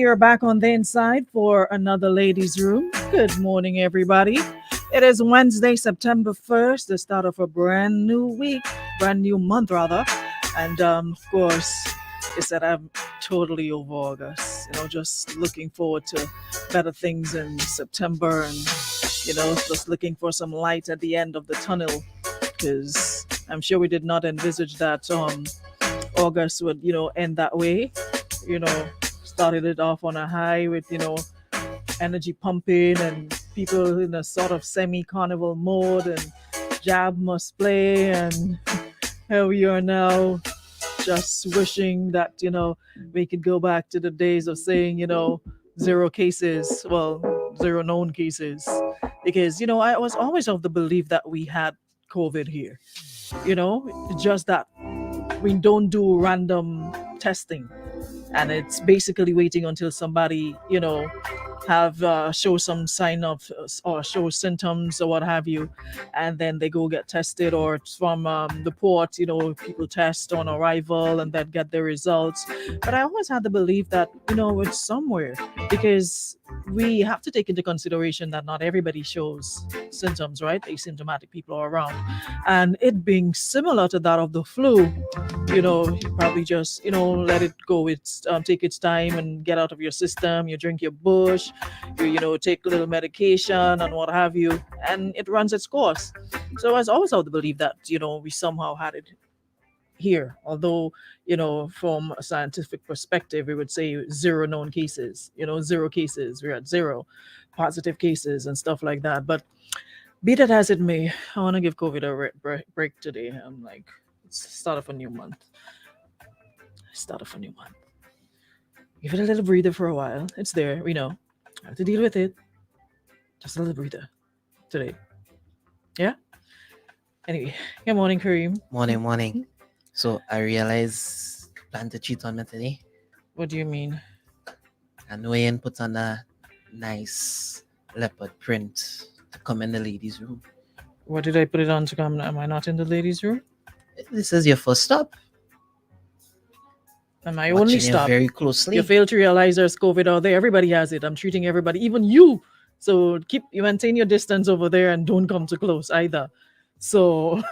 we are back on the inside for another ladies' room. Good morning, everybody. It is Wednesday, September 1st, the start of a brand new week, brand new month, rather. And of course, it's that I'm totally over August. Just looking forward to better things in September and, just looking for some light at the end of the tunnel because I'm sure we did not envisage that August would, end that way. You know, Started it off on a high with, energy pumping and people in a sort of semi carnival mode and jab must play. And here we are now just wishing that, we could go back to the days of saying, zero cases, well, zero known cases. Because, I was always of the belief that we had COVID here. Just that we don't do random testing, and it's basically waiting until somebody have show some sign of or show symptoms or what have you, and then they go get tested, or it's from the port, people test on arrival and then get their results. But I always had the belief that it's somewhere, because we have to take into consideration that not everybody shows symptoms, right? Asymptomatic people are around, and it being similar to that of the flu, you probably just let it go. It's take its time and get out of your system. You drink your bush, you take a little medication and what have you, and it runs its course. So I was always of the belief that we somehow had it here, although from a scientific perspective we would say zero known cases, zero cases, we're at zero positive cases and stuff like that. But be that as it may, I want to give COVID a break today. I'm like, it's the start of a new month. Give it a little breather for a while. It's there, we know. I have to deal with it. Just a little breather today. Yeah. Anyway, good morning, Kareem. Morning. So I realize plan to cheat on me today. What do you mean? I know Ian put on a nice leopard print to come in the ladies' room. What did I put it on to come? Am I not in the ladies' room? This is your first stop. Am I Watching only you stop? very closely. You fail to realize there's COVID out there. Everybody has it. I'm treating everybody, even you. So maintain your distance over there and don't come too close either. So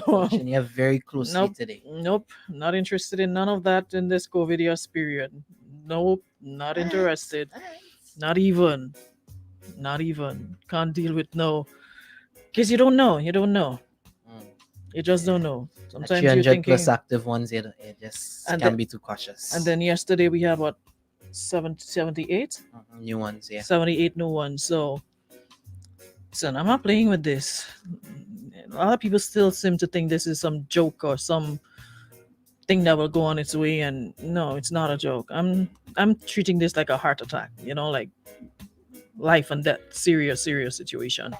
Watching you very closely today. Nope. Not interested in none of that in this COVID years period. Nope. Not interested. Not even. Can't deal with no. Because you don't know. You just don't know. Sometimes you're 300 thinking plus active ones, it just can be too cautious. And then yesterday we had what, 78 new ones, yeah. 78 new ones. So I'm not playing with this. A lot of people still seem to think this is some joke or some thing that will go on its way, and no, it's not a joke. I'm treating this like a heart attack, like life and death, serious situation.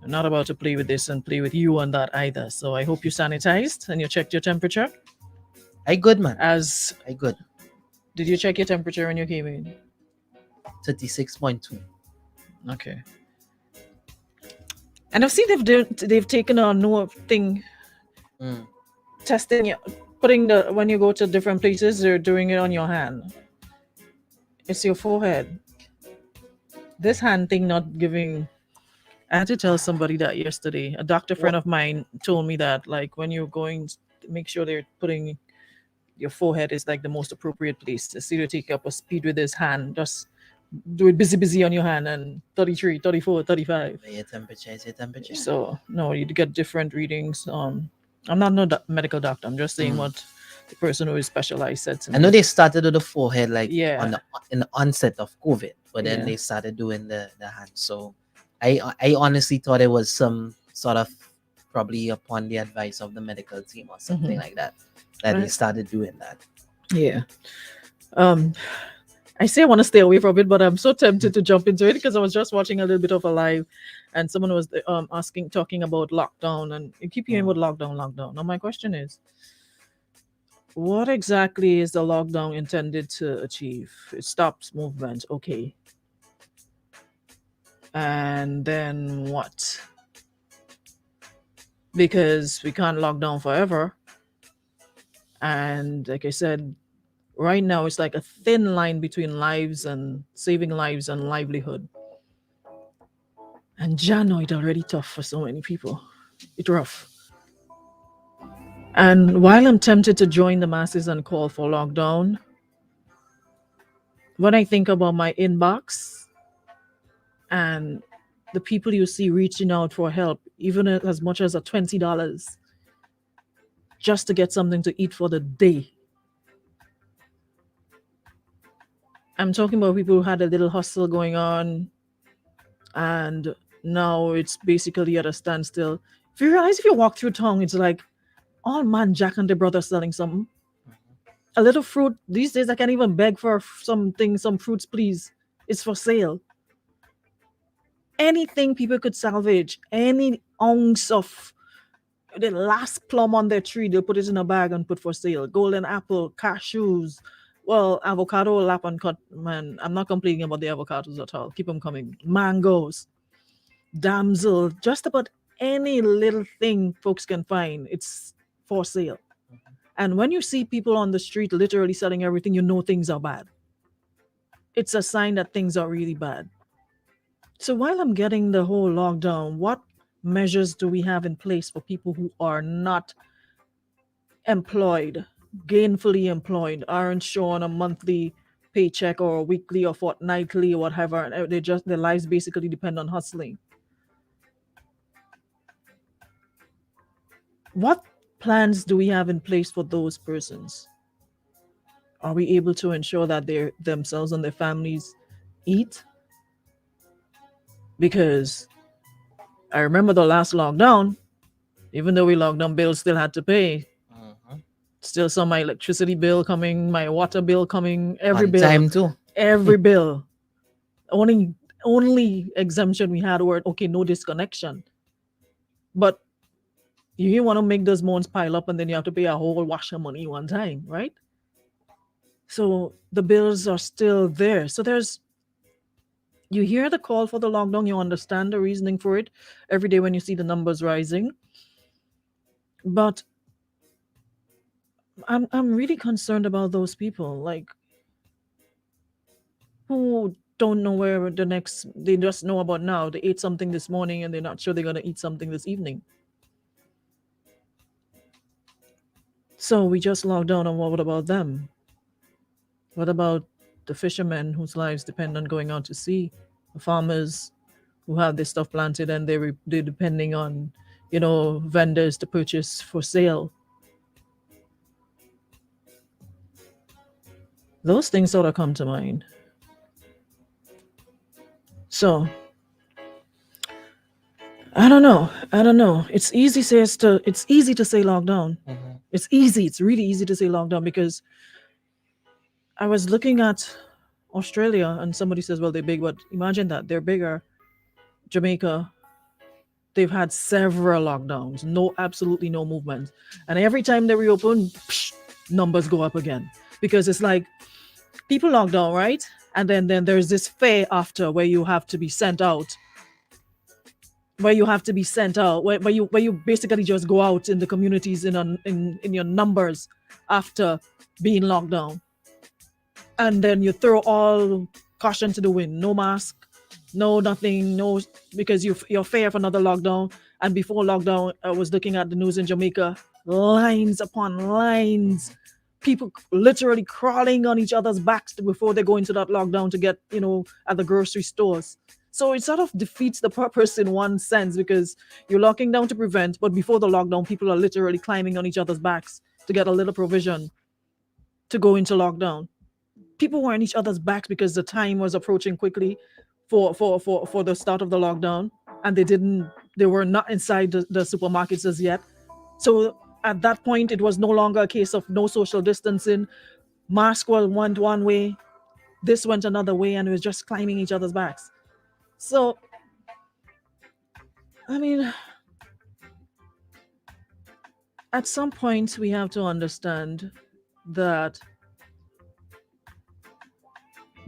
I'm not about to play with this and play with you on that either. So I hope you sanitized and you checked your temperature. I good, man. I good. Did you check your temperature when you came in? 36.2. Okay. And I've seen they've taken a new thing, testing, putting when you go to different places, they're doing it on your hand. It's your forehead. This hand thing not giving. I had to tell somebody that yesterday. A doctor friend of mine told me that, like, when you're going, make sure they're putting your forehead is like the most appropriate place. To see to take up a speed with his hand, just do it busy on your hand, and 33, 34, 35. Your temperature is your temperature. So no, you get different readings. I'm not no medical doctor. I'm just saying what the person who is specialized said to me. I know they started with the forehead, like Yeah. in the onset of COVID, but then they started doing the hand. So I honestly thought it was some sort of probably upon the advice of the medical team or something like that they started doing that. Yeah. I say I want to stay away from it, but I'm so tempted to jump into it because I was just watching a little bit of a live, and someone was talking about lockdown, and you keep hearing about lockdown. Now my question is, what exactly is the lockdown intended to achieve? It stops movement, okay. And then what? Because we can't lock down forever. And like I said, Right now, it's like a thin line between lives and saving lives and livelihood. And Jano, it already tough for so many people. It's rough. And while I'm tempted to join the masses and call for lockdown, when I think about my inbox and the people you see reaching out for help, even as much as a $20 just to get something to eat for the day. I'm talking about people who had a little hustle going on and now it's basically at a standstill. If you realize, if you walk through town, it's like all man Jack and the brother selling something. A little fruit. These days I can't even beg for something, some fruits, please. It's for sale. Anything people could salvage, any ounce of the last plum on their tree, they'll put it in a bag and put for sale. Golden apple, cashews, well, avocado, lap and cut. Man, I'm not complaining about the avocados at all. Keep them coming. Mangoes, damsel, just about any little thing folks can find, it's for sale. And when you see people on the street literally selling everything, you know things are bad. It's a sign that things are really bad. So while I'm getting the whole lockdown, what measures do we have in place for people who are not employed, gainfully employed, aren't shown a monthly paycheck or a weekly or fortnightly or whatever, and they just their lives basically depend on hustling? What plans do we have in place for those persons? Are we able to ensure that they themselves and their families eat? Because I remember the last lockdown, even though we locked down, bills still had to pay. Still saw my electricity bill coming, my water bill coming, every On bill. time too. Every bill. Only exemption we had were okay, no disconnection. But you want to make those months pile up and then you have to pay a whole wash of money one time, right? So the bills are still there. So you hear the call for the lockdown, you understand the reasoning for it every day when you see the numbers rising. But I'm really concerned about those people, like, who don't know where they just know about now. They ate something this morning and they're not sure they're going to eat something this evening. So we just locked down, and what about them? What about the fishermen whose lives depend on going out to sea? The farmers who have their stuff planted and they're depending on, vendors to purchase for sale. Those things sort of come to mind. So I don't know. It's easy to say lockdown. It's easy. It's really easy to say lockdown because I was looking at Australia and somebody says, well, they're big, but imagine that they're bigger. Jamaica, they've had several lockdowns, absolutely no movement. And every time they reopen, numbers go up again because it's like people lock down, right? And then there's this fair after where you have to be sent out. Where you basically just go out in the communities in your numbers after being locked down. And then you throw all caution to the wind. No mask, no nothing, no, because you're fair for another lockdown. And before lockdown, I was looking at the news in Jamaica, lines upon lines, people literally crawling on each other's backs before they go into that lockdown to get, at the grocery stores. So it sort of defeats the purpose in one sense because you're locking down to prevent, but before the lockdown, people are literally climbing on each other's backs to get a little provision to go into lockdown. People were on each other's backs because the time was approaching quickly for the start of the lockdown, and they were not inside the supermarkets as yet. So at that point, it was no longer a case of no social distancing. Mask went one way, this went another way, and it was just climbing each other's backs. So, I mean, at some point, we have to understand that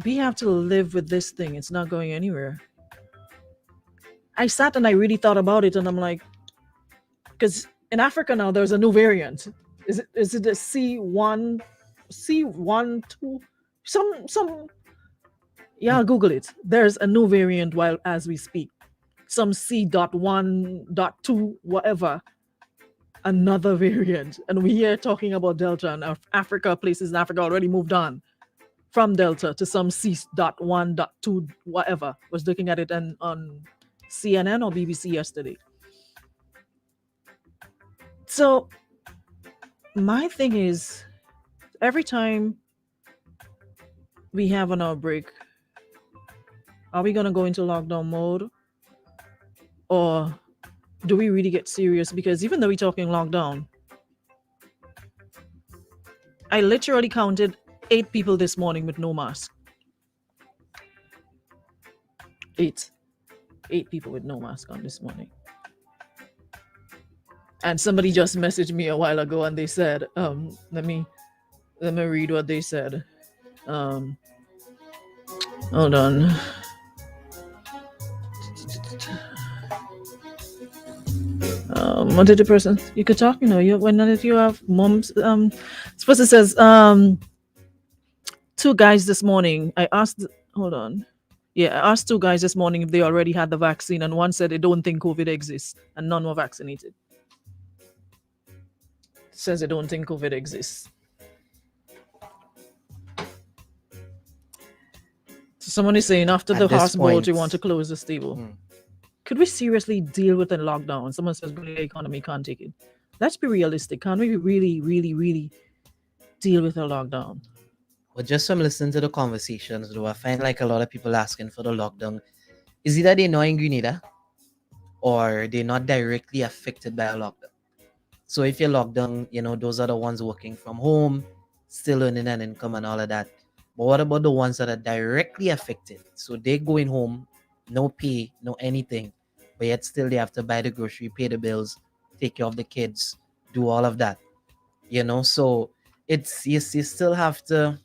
we have to live with this thing. It's not going anywhere. I sat and I really thought about it, and I'm like, because in Africa now, there's a new variant. Is it the C1 C12, some. Yeah, Google it. There's a new variant while as we speak. Some C.1.2, whatever. Another variant. And we here talking about Delta and Africa, places in Africa already moved on from Delta to some C.1.2, whatever. Was looking at it on CNN or BBC yesterday. So my thing is, every time we have an outbreak, are we gonna go into lockdown mode, or do we really get serious? Because even though we're talking lockdown, I literally counted 8 people this morning with no mask. 8 people with no mask on this morning. And somebody just messaged me a while ago and they said, let me read what they said. Hold on. What did the person? You could talk, when if you have moms. Supposed it says 2 guys this morning. I asked. Hold on. Yeah, I asked 2 guys this morning if they already had the vaccine, and one said they don't think COVID exists, and none were vaccinated. Says they don't think COVID exists. So someone is saying after the house boat, you want to close the stable. Could we seriously deal with a lockdown? Someone says the economy can't take it. Let's be realistic. Can't we really, really, really deal with a lockdown? Well, just from listening to the conversations, though, I find like a lot of people asking for the lockdown is either they're not in Grenada or they're not directly affected by a lockdown. So if you're locked down, those are the ones working from home, still earning an income and all of that. But what about the ones that are directly affected? So they're going home, no pay, no anything, but yet still they have to buy the grocery, pay the bills, take care of the kids, do all of that. So it's you still have to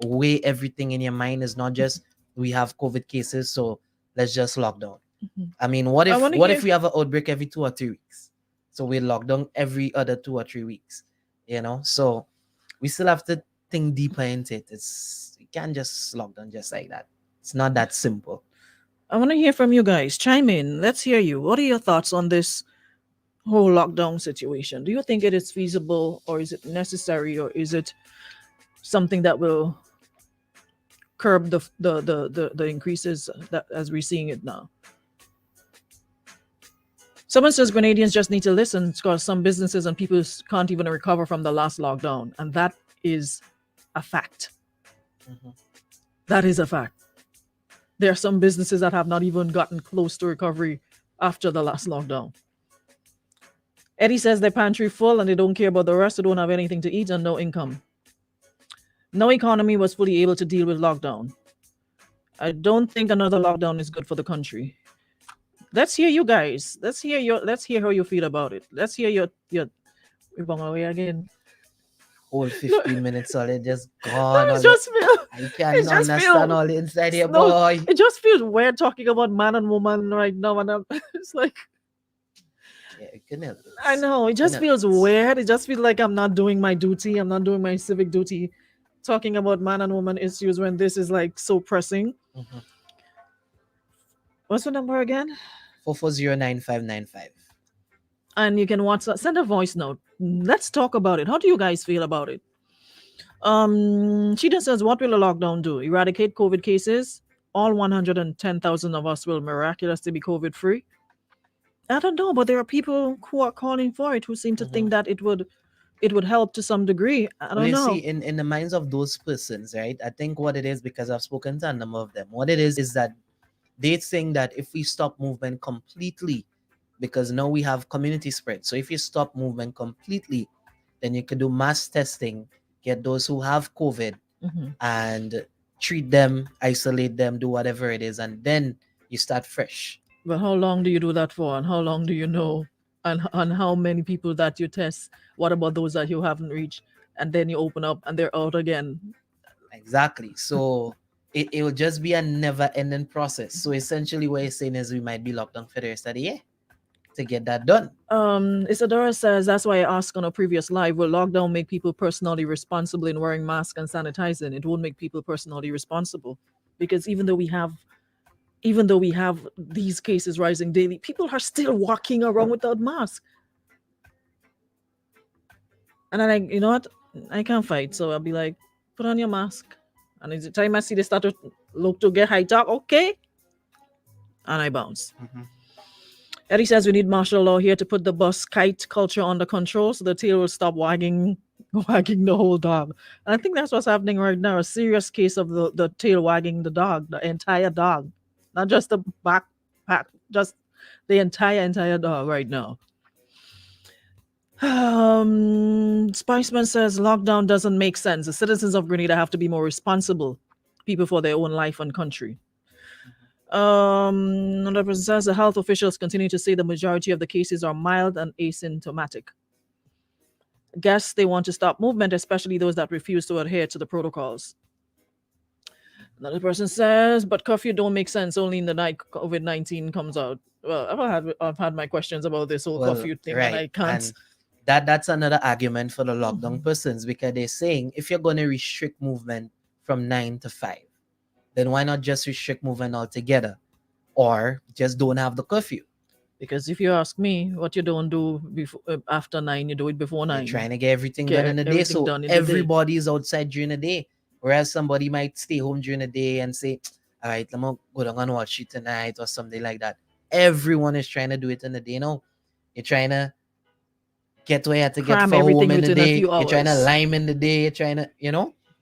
weigh everything in your mind. It's not just we have COVID cases, so let's just lock down. I mean, what if we have an outbreak every 2 or 3 weeks? So we lock down every other 2 or 3 weeks, So we still have to think deeper into it. You can't just lock down just like that. It's not that simple. I want to hear from you guys. Chime in. Let's hear you. What are your thoughts on this whole lockdown situation? Do you think it is feasible, or is it necessary, or is it something that will curb the increases that as we're seeing it now? Someone says Grenadians just need to listen because some businesses and people can't even recover from the last lockdown. And that is a fact. That is a fact. There are some businesses that have not even gotten close to recovery after the last lockdown. Eddie says their pantry full and they don't care about the rest. They don't have anything to eat and no income. No economy was fully able to deal with lockdown. I don't think another lockdown is good for the country. Let's hear you guys. Let's hear how you feel about it. Let's hear your away again. Whole 15 minutes solid just gone. I can't understand all the inside here, boy. It just feels weird talking about man and woman right now, and it's like, I know it just feels weird. It just feels like I'm not doing my duty. I'm not doing my civic duty, talking about man and woman issues when this is like so pressing. What's the number again? 4409595. And you can WhatsApp, send a voice note. Let's talk about it. How do you guys feel about it? She just says, what will a lockdown do? Eradicate COVID cases? All 110,000 of us will miraculously be COVID free? I don't know, but there are people who are calling for it who seem to think that it would help to some degree. I don't know. See, in the minds of those persons, right? I think what it is, because I've spoken to a number of them, what it is that they think that if we stop movement completely, because now we have community spread. So if you stop movement completely, then you can do mass testing, get those who have COVID and treat them, isolate them, do whatever it is, and then you start fresh. But how long do you do that for? And how long do you know? And how many people that you test? What about those that you haven't reached? And then you open up and they're out again. Exactly. So it will just be a never-ending process. So essentially what you're saying is we might be locked down for the rest of the year. to get that done. Isadora says that's why I asked on a previous live, will lockdown make people personally responsible in wearing masks and sanitizing? It won't make people personally responsible because even though we have these cases rising daily, people are still walking around without masks. And I'm like, you know what? I can't fight. So I'll be like, put on your mask. And it's the time I see they start to look to get high talk, okay. And I bounce. Mhm. Eddie says we need martial law here to put the bus kite culture under control so the tail will stop wagging wagging the whole dog. And I think that's what's happening right now. A serious case of the tail wagging the dog, the entire dog. Not just the back, just the entire dog right now. Spiceman says lockdown doesn't make sense. The citizens of Grenada have to be more responsible people for their own life and country. Another person says the health officials continue to say the majority of the cases are mild and asymptomatic. Guess they want to stop movement, especially those that refuse to adhere to the protocols. Another person says, but curfew don't make sense. Only in the night COVID-19 comes out. Well, I've had my questions about this whole Well, curfew thing, and I right. can't. And that's another argument for the lockdown persons, because they're saying if you're going to restrict movement from 9 to 5, then why not just restrict movement altogether, or just don't have the curfew? Because if you ask me, what you don't do before after 9, you do it before 9. You're trying to get everything Get done in the day, everything so done in the day. everybody is outside during the day. Whereas somebody might stay home during the day and say, all right, let me go down and watch it tonight or something like that. Everyone is trying to do it in the day. No, you're trying to get where you have to get Cram for everything home in the within a day. few You're trying to hours. lime in the day. You're trying to,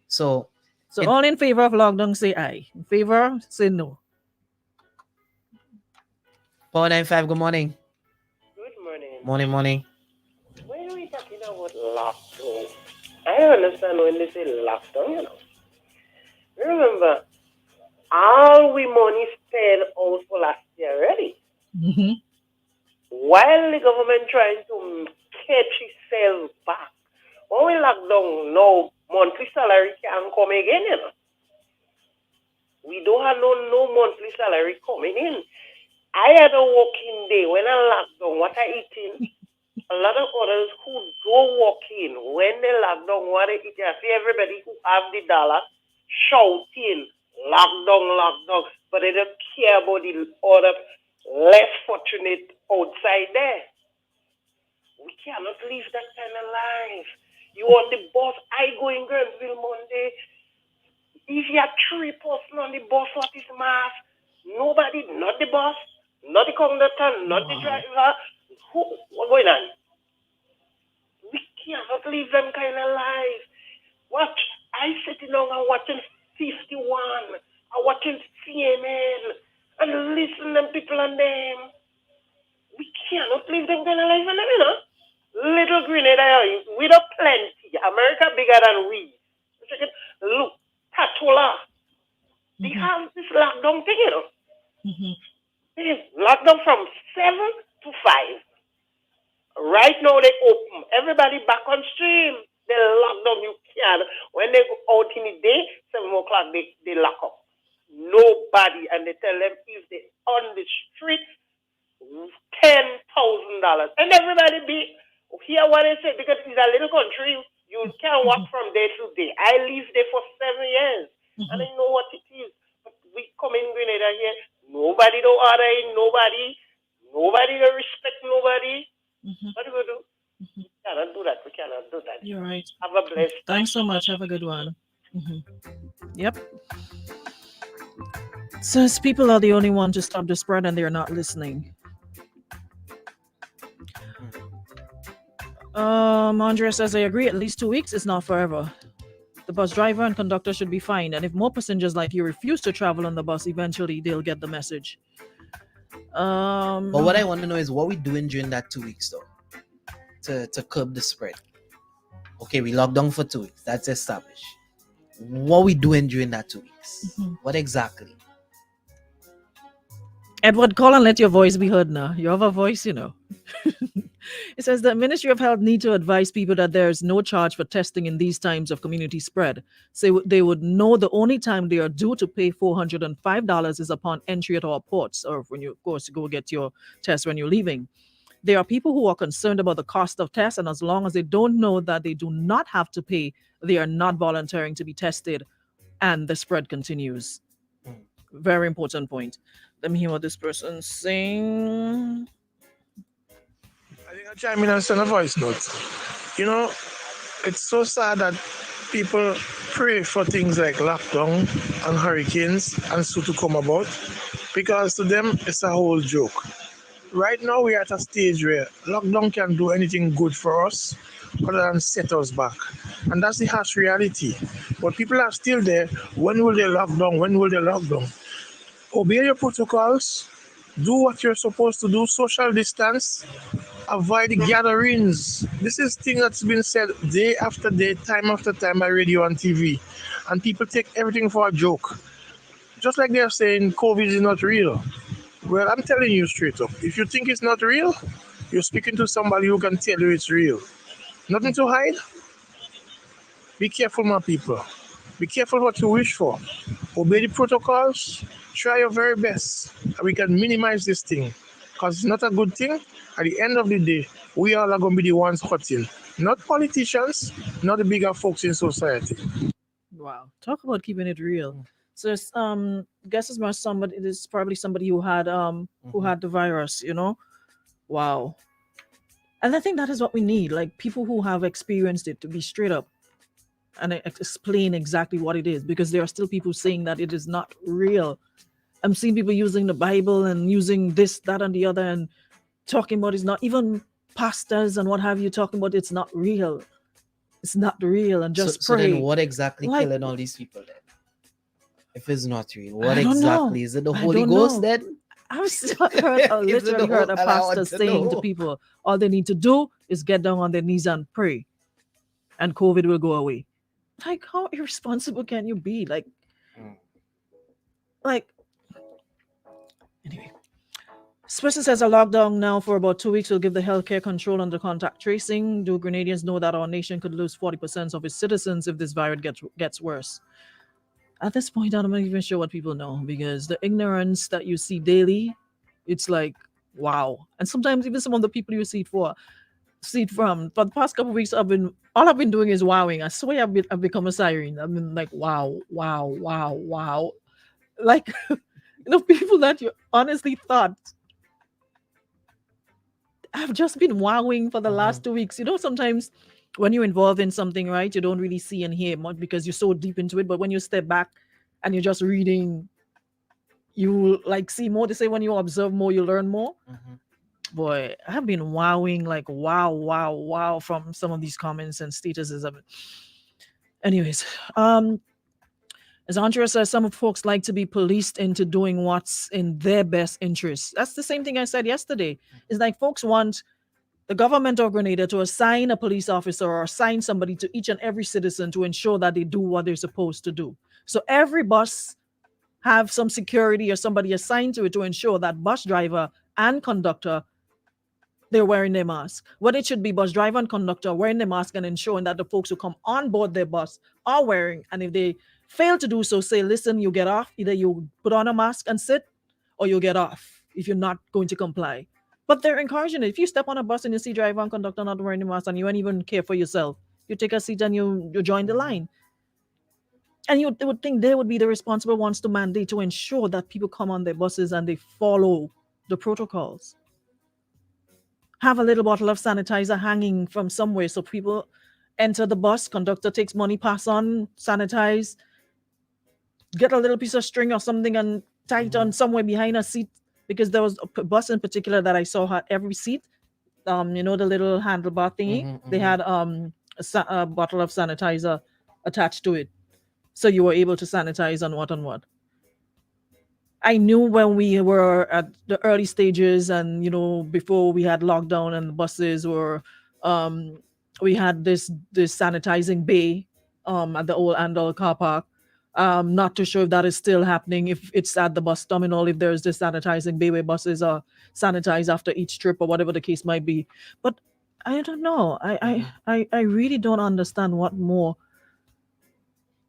So So it- all in favor of lockdown, say aye. In favor, say no. Power 95, good morning. Good morning. Morning. When are we talking about lockdown? I don't understand when they say lockdown, Remember, all we money spent out for last year already. Mm-hmm. While the government trying to catch itself back. When we lock down, no monthly salary can come again, We don't have no monthly salary coming in. I had a working day when I locked down. What I eating? A lot of others who don't walk in when they lock down, what they eat. I see everybody who have the dollar shouting, lockdown, but they don't care about the other less fortunate outside there. We cannot live that kind of life. You on the bus, I go in Granville Monday. If you have 3 person on the bus, what is mass? Nobody, not the bus, not the conductor, not the driver. What's going on? We cannot live them kind of life. What? I sitting down and watching 51. I'm watching CNN and listen to people on them. We cannot live them kind of life, Little Grenada, we don't plenty. America bigger than we. Look, Tatola. They have this lockdown thing, Lockdown from 7 to 5. Right now they open. Everybody back on stream. They lock down. You can. When they go out in the day, 7 o'clock, they lock up. Nobody. And they tell them if they on the street, $10,000. And everybody hear what they say, because it's a little country. You can walk from day to day. I lived there for 7 years. And I know what it is. But we come in Grenada here. Nobody don't order in nobody. Nobody don't respect nobody. What do we do? We cannot do that. We cannot do that. You're right. Have a blessed. Thanks so much. Have a good one. Yep. Says people are the only one to stop the spread and they're not listening. Andrea says, I agree, at least 2 weeks is not forever. The bus driver and conductor should be fined, and if more passengers like you refuse to travel on the bus, eventually they'll get the message. But what I want to know is what we doing during that 2 weeks, though, to curb the spread. Okay, we locked down for 2 weeks. That's established. What we doing during that 2 weeks? What exactly? Edward, call and let your voice be heard now. You have a voice, It says the Ministry of Health need to advise people that there is no charge for testing in these times of community spread. So they would know the only time they are due to pay $405 is upon entry at our ports, or when you, of course, go get your test when you're leaving. There are people who are concerned about the cost of tests, and as long as they don't know that they do not have to pay, they are not volunteering to be tested, and the spread continues. Mm. Very important point. Let me hear what this person's saying. I think I'll chime in and send a voice note. You know, it's so sad that people pray for things like lockdown and hurricanes and so to come about because to them it's a whole joke. Right now we're at a stage where lockdown can do anything good for us other than set us back. And that's the harsh reality. But people are still there. When will they lock down? When will they lock down? Obey your protocols. Do what you're supposed to do. Social distance. Avoid the gatherings. This is thing that's been said day after day, time after time by radio and TV. And people take everything for a joke. Just like they're saying COVID is not real. Well, I'm telling you straight up. If you think it's not real, you're speaking to somebody who can tell you it's real. Nothing to hide. Be careful, my people. Be careful what you wish for. Obey the protocols. Try your very best. And we can minimize this thing. Because it's not a good thing. At the end of the day, we all are going to be the ones hurting. Not politicians, not the bigger folks in society. Wow, talk about keeping it real. So it's, guess it's more somebody. It is probably somebody who had the virus. Wow. And I think that is what we need, like people who have experienced it to be straight up and explain exactly what it is, because there are still people saying that it is not real. I'm seeing people using the Bible and using this, that, and the other, and talking about it's not, even pastors and what have you, talking about it's not real. It's not real, and just So pray. then what exactly Like- killing all these people then? If it's not real, what I don't know. exactly is it? The I Holy don't Ghost know. then? I literally heard a I want pastor to saying to know. people, all they need to do is get down on their knees and pray, and COVID will go away. Like, how irresponsible can you be? Like, Mm. anyway. This person says a lockdown now for about 2 weeks will give the healthcare control under contact tracing. Do Grenadians know that our nation could lose 40% of its citizens if this virus gets worse? At this point, I'm not even sure what people know, because the ignorance that you see daily, it's like, wow. And sometimes even some of the people you see it from, for the past couple of weeks, all I've been doing is wowing. I swear I've become a siren. I've been like, wow, wow, wow, wow. Like, people that you honestly thought, I've just been wowing for the last 2 weeks. Sometimes when you're involved in something, right, you don't really see and hear much because you're so deep into it. But when you step back and you're just reading, you like see more. They say when you observe more, you learn more. Mhm. Boy, I've been wowing, like wow, wow, wow, from some of these comments and statuses of it. Anyways, as Andrea says, some folks like to be policed into doing what's in their best interest. That's the same thing I said yesterday. It's like folks want the government of Grenada to assign a police officer or assign somebody to each and every citizen to ensure that they do what they're supposed to do. So every bus have some security or somebody assigned to it to ensure that bus driver and conductor, they're wearing their mask. What it should be, bus driver and conductor wearing their mask and ensuring that the folks who come on board their bus are wearing. And if they fail to do so, say, listen, you get off. Either you put on a mask and sit, or you get off if you're not going to comply. But they're encouraging it. If you step on a bus and you see driver and conductor not wearing the mask and you don't even care for yourself, you take a seat and you join the line. And they would think they would be the responsible ones to mandate, to ensure that people come on their buses and they follow the protocols. Have a little bottle of sanitizer hanging from somewhere so people enter the bus, conductor takes money, pass on, sanitize, get a little piece of string or something and tie it on somewhere behind a seat, because there was a bus in particular that I saw had every seat, the little handlebar thingy, they had a bottle of sanitizer attached to it, so you were able to sanitize on what. I knew when we were at the early stages and before we had lockdown and the buses were we had this sanitizing bay at the old Andal car park. Not too sure if that is still happening, if it's at the bus terminal, if there's this sanitizing bay where buses are sanitized after each trip or whatever the case might be. But I don't know. I really don't understand what more.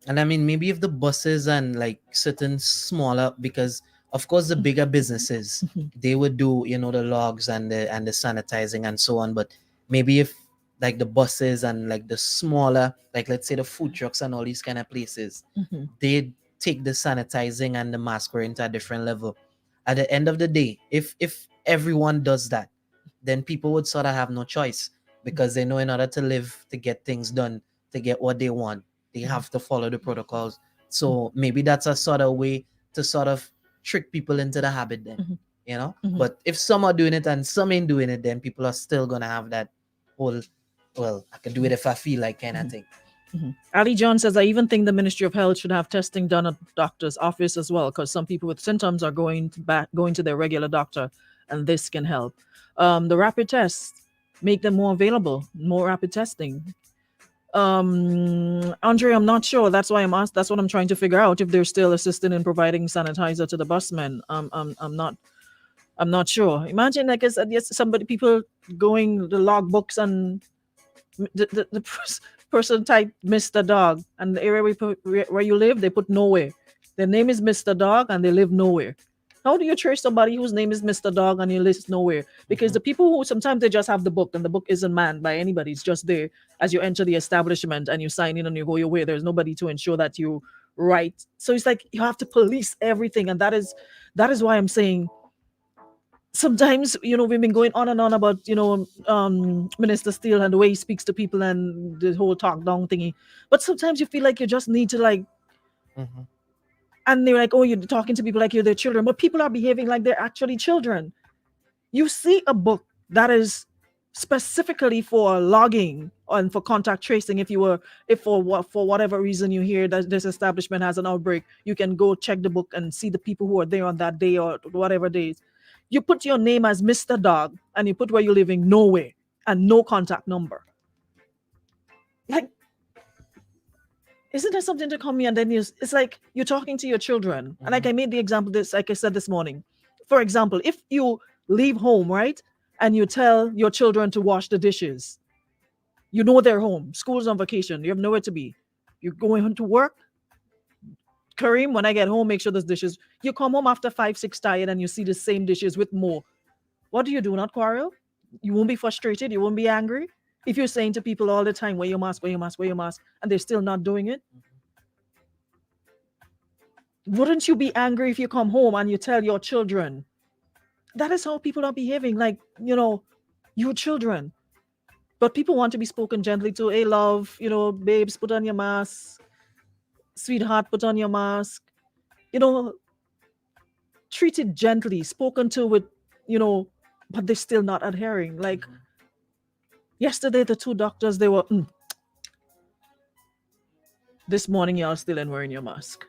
And I mean, maybe if the buses and like certain smaller, because Of course, the bigger businesses, Mhm. they would do, the logs and the sanitizing and so on. But maybe if like the buses and like the smaller, like let's say the food trucks and all these kind of places, Mhm. they take the sanitizing and the mask wearing to a different level. At the end of the day, if everyone does that, then people would sort of have no choice, because they know in order to live, to get things done, to get what they want, they have to follow the protocols. So maybe that's a sort of way to sort of trick people into the habit then, Mhm. Mhm. But if some are doing it and some ain't doing it, then people are still gonna have that whole, well, I can do it if I feel like kind of thing. Ali John says, I even think the Ministry of Health should have testing done at doctor's office as well, because some people with symptoms are going to their regular doctor, and this can help. The rapid tests, make them more available, more rapid testing. Andre, I'm not sure. That's why I'm asked. That's what I'm trying to figure out, if they're still assisting in providing sanitizer to the busmen. I'm not sure. Imagine, like I said, yes, people going the logbooks, and the person type Mr. Dog, and the area where you live, they put nowhere. Their name is Mr. Dog and they live nowhere. How do you trace somebody whose name is Mr. Dog and you list nowhere? Because the people who sometimes they just have the book, and the book isn't manned by anybody. It's just there as you enter the establishment and you sign in and you go your way. There's nobody to ensure that you right. So it's like you have to police everything, and that is why I'm saying sometimes we've been going on and on about Minister Steele and the way he speaks to people and the whole talk down thingy, but sometimes you feel like you just need to like, Mhm. and they're like, oh, you're talking to people like you're their children, but people are behaving like they're actually children. You see a book that is specifically for logging and for contact tracing. If for whatever reason you hear that this establishment has an outbreak, you can go check the book and see the people who are there on that day or whatever days. You put your name as Mr. Dog and you put where you're living nowhere and no contact number. Like, isn't there something to come here? And then it's like you're talking to your children. And like I made the example this, like I said this morning. For example, if you leave home, right, and you tell your children to wash the dishes, you know they're home, school's on vacation, you have nowhere to be. You're going to work. Kareem, when I get home, make sure there's dishes. You come home after 5, 6 tired and you see the same dishes with more. What do? Not quarrel? You won't be frustrated, you won't be angry. If you're saying to people all the time, wear your mask, wear your mask, wear your mask, and they're still not doing it, wouldn't you be angry if you come home and you tell your children? That is how people are behaving, like, your children. But people want to be spoken gently to. Hey, love, babes, put on your mask. Sweetheart, put on your mask. Treated gently, spoken to with, but they're still not adhering. Like yesterday, the two doctors, they were, this morning, y'all still ain't wearing your mask.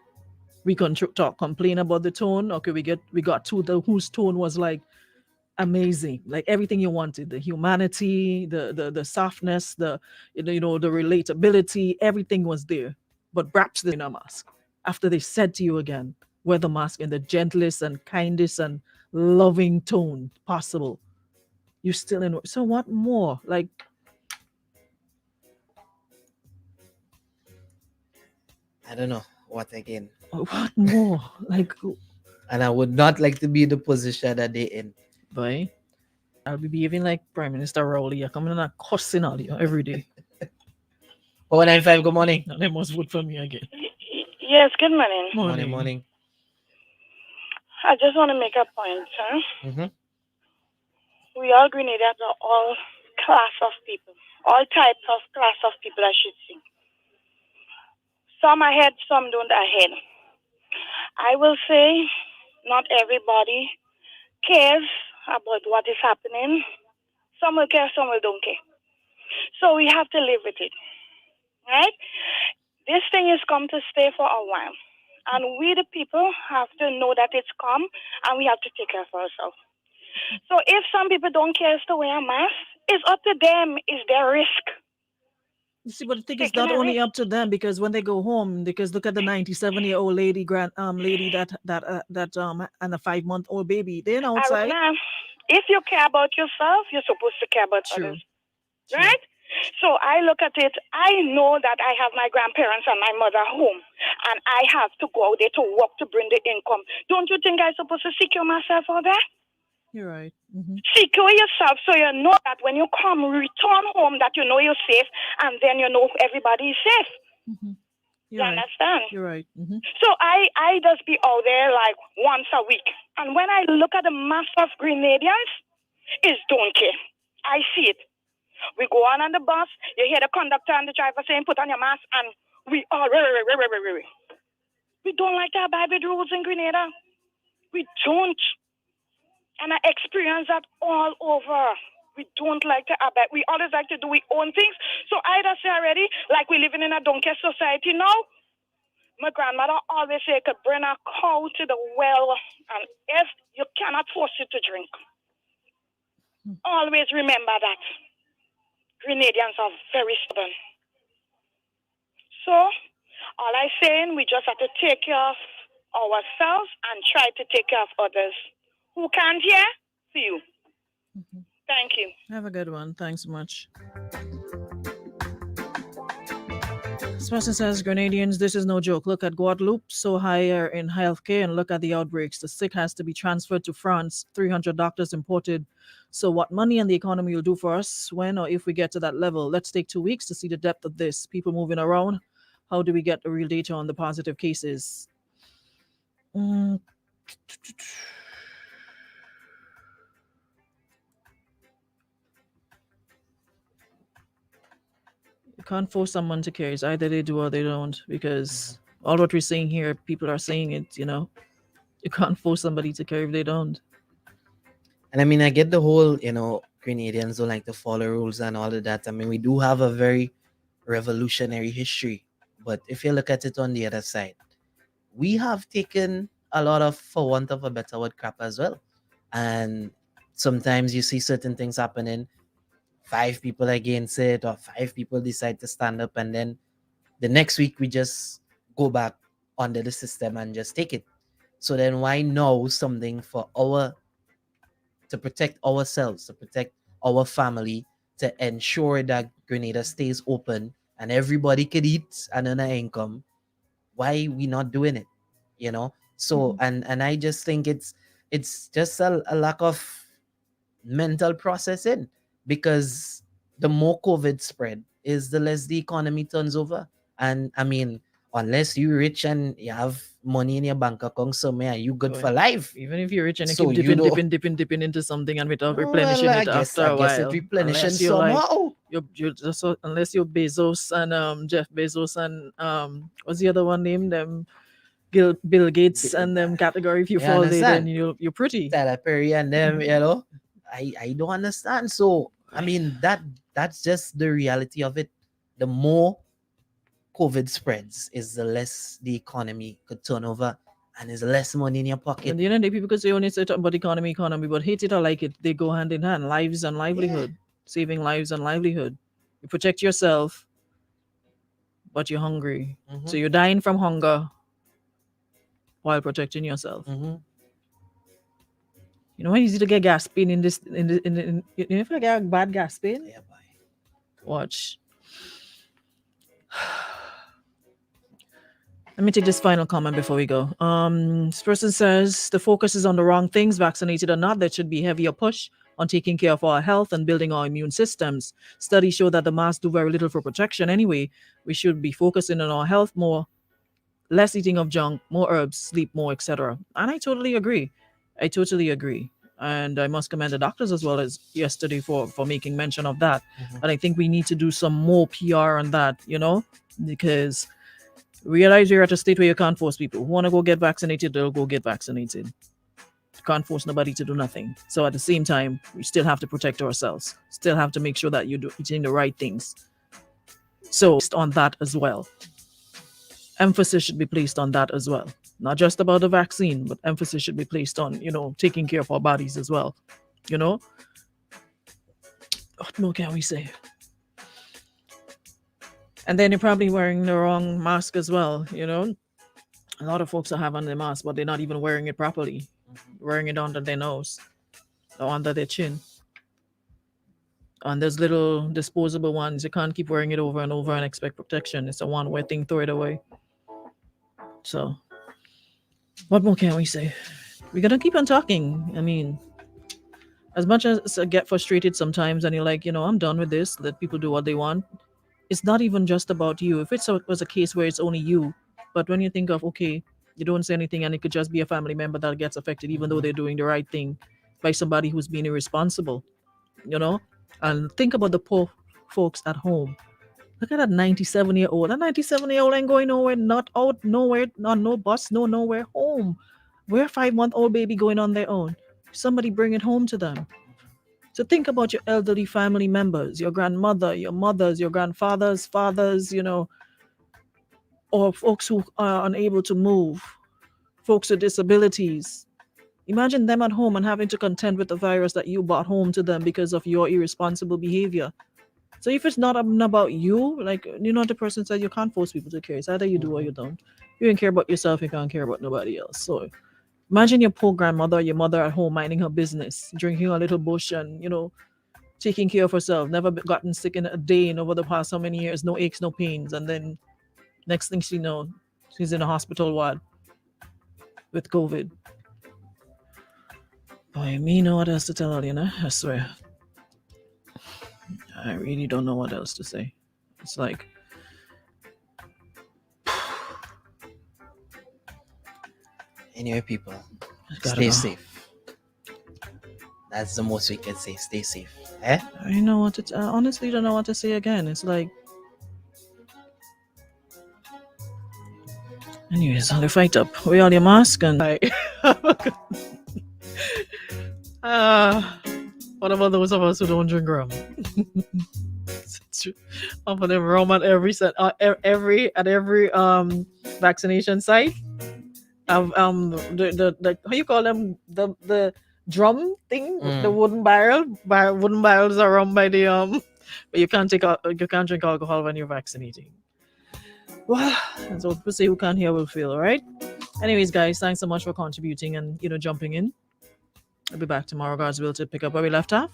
We can complain about the tone. Okay, we got two whose tone was like amazing, like everything you wanted, the humanity, the softness, the the relatability, everything was there. But perhaps in a mask, after they said to you again, wear the mask in the gentlest and kindest and loving tone possible, you still in. So what more? Like, I don't know what again. what more? Like, And I would not like to be in the position that they in. boy, I'll be behaving like Prime Minister Rowley. You're coming and cussing all you every day. 495, good morning. Now they must vote for me again. Yes, good morning. Morning. I just want to make a point, sir. Mm-hmm. We all Grenadians are all class of people, all types of class of people, I should say. Some ahead, some don't ahead. I will say not everybody cares about what is happening. Some will care, some will don't care. So we have to live with it, right? This thing is come to stay for a while. And we, the people, have to know that it's come and we have to take care of ourselves. So if some people don't care to wear a mask, it's up to them. It's their risk. You see, but the thing is Taking not a only risk. up to them, because when they go home, because look at the 97-year-old lady, lady that and a 5-month-old baby, they're outside. Aruna, if you care about yourself, you're supposed to care about True. others. Right? So I look at it, I know that I have my grandparents and my mother home, and I have to go out there to work to bring the income. Don't you think I'm supposed to secure myself out there? You're right. Mm-hmm. Secure yourself so you know that when you come, return home, that you know you're safe, and then you know everybody is safe. Mm-hmm. You You're right. understand? You're right. Mm-hmm. So I just be out there like once a week. And when I look at the mass of Grenadians, it's don't care. I see it. We go on the bus, you hear the conductor and the driver saying, put on your mask, and we all, we don't like to abide with rules in Grenada. We don't. And I experience that all over. We don't like to abide. We always like to do our own things. So I just say already, like we're living in a donkey society now. My grandmother always say you could bring a cow to the well, and if you cannot force it to drink. Always remember that. Grenadians are very stubborn. So, all I'm saying, we just have to take care of ourselves and try to take care of others. Who can't hear? See you. Mm-hmm. Thank you. Have a good one. Thanks so much. This person says, Grenadians, this is no joke. Look at Guadeloupe, so higher in healthcare, and look at the outbreaks. The sick has to be transferred to France, 300 doctors imported. So what money and the economy will do for us when or if we get to that level? Let's take 2 weeks to see the depth of this. People moving around. How do we get the real data on the positive cases? You can't force someone to care. It's either they do or they don't, because all what we're saying here, people are saying it, you know. You can't force somebody to care if they don't. And I mean, I get the whole, Grenadians don't like to follow rules and all of that. I mean, we do have a very revolutionary history. But if you look at it on the other side, we have taken a lot of, for want of a better word, crap as well. And sometimes you see certain things happening, 5 people against it, or 5 people decide to stand up, and then the next week we just go back under the system and just take it. So then why know something to protect ourselves, to protect our family, to ensure that Grenada stays open and everybody could eat and earn an income? Why we not doing it? So and I just think it's just a lack of mental processing, because the more COVID spread is, the less the economy turns over. And I mean, unless you're rich and you have money in your bank account somewhere, you good for life. Even if you're rich and So you you keep don't- dipping into something and without replenishing I it guess after a while. it replenishing Unless you're somehow. you're just unless you're Bezos and Jeff Bezos and what's the other one named them? Bill Gates and them category. If you You fall there, then understand? you're pretty. Tyler Perry and them, I don't understand. So I mean, that's just the reality of it. The more COVID spreads, is the less the economy could turn over, and is less money in your pocket. And the end of the day, people could say only say talk about economy, but hate it or like it, they go hand in hand. Lives and livelihood, saving lives and livelihood. You protect yourself, but you're hungry, so you're dying from hunger while protecting yourself. You know, when easy to get gas pain in this, if I get bad gas pain, Yeah, boy. watch. Let me take this final comment before we go. This person says the focus is on the wrong things, vaccinated or not. There should be heavier push on taking care of our health and building our immune systems. Studies show that the masks do very little for protection anyway. We should be focusing on our health more, less eating of junk, more herbs, sleep more, etc. And I totally agree. And I must commend the doctors as well as yesterday for making mention of that. And I think we need to do some more PR on that, because realize you're at a state where you can't force people. Who want to go get vaccinated, they'll go get vaccinated. You can't force nobody to do nothing. So at the same time, we still have to protect ourselves. Still have to make sure that you're eating the right things. So on that as well. Emphasis should be placed on that as well. Not just about the vaccine, but emphasis should be placed on, taking care of our bodies as well. What more can we say? And then you're probably wearing the wrong mask as well, A lot of folks are having the mask, but they're not even wearing it properly. Wearing it under their nose or under their chin. And there's little disposable ones. You can't keep wearing it over and over and expect protection. It's a one-way thing. Throw it away. So, what more can we say? We're gonna keep on talking. I mean, as much as I get frustrated sometimes, and you're like, I'm done with this. Let people do what they want. It's not even just about you. If it was a case where it's only you, but when you think of, okay, you don't say anything, and it could just be a family member that gets affected, even though they're doing the right thing, by somebody who's being irresponsible, and think about the poor folks at home. Look at that 97-year-old. That 97-year-old ain't going nowhere, not out nowhere, no bus, nowhere, home. Where a 5-month-old baby going on their own? Somebody bring it home to them. So think about your elderly family members, your grandmother, your mothers, your grandfathers, fathers, or folks who are unable to move, folks with disabilities. Imagine them at home and having to contend with the virus that you brought home to them because of your irresponsible behavior. So if it's not about you, like, the person said, you can't force people to care. It's either you do or you don't. You don't care about yourself, you can't care about nobody else. So imagine your poor grandmother, your mother at home minding her business, drinking a little bush and, taking care of herself, never gotten sick in a day in over the past how many years, no aches, no pains. And then next thing she knows, she's in a hospital ward with COVID. Boy, me know what else to tell her, I swear. I really don't know what else to say. It's like, Anyway, people, gotta stay go. safe. That's the most we can say. Stay safe. Eh? I honestly don't know what to say again. It's like, anyways, I'll fight up. Wear all your mask and like, what about those of us who don't drink rum? Offer them rum at every vaccination site. The how you call them, the drum thing, the wooden barrels are run by the but you can't drink alcohol when you're vaccinating. Well, that's what people say. Who can't hear will feel. All right. Anyways, guys, thanks so much for contributing and jumping in. I'll be back tomorrow, God's will, to pick up where we left off.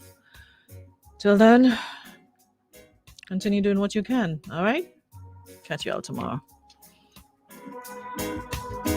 Till then, continue doing what you can. All right. Catch you all tomorrow.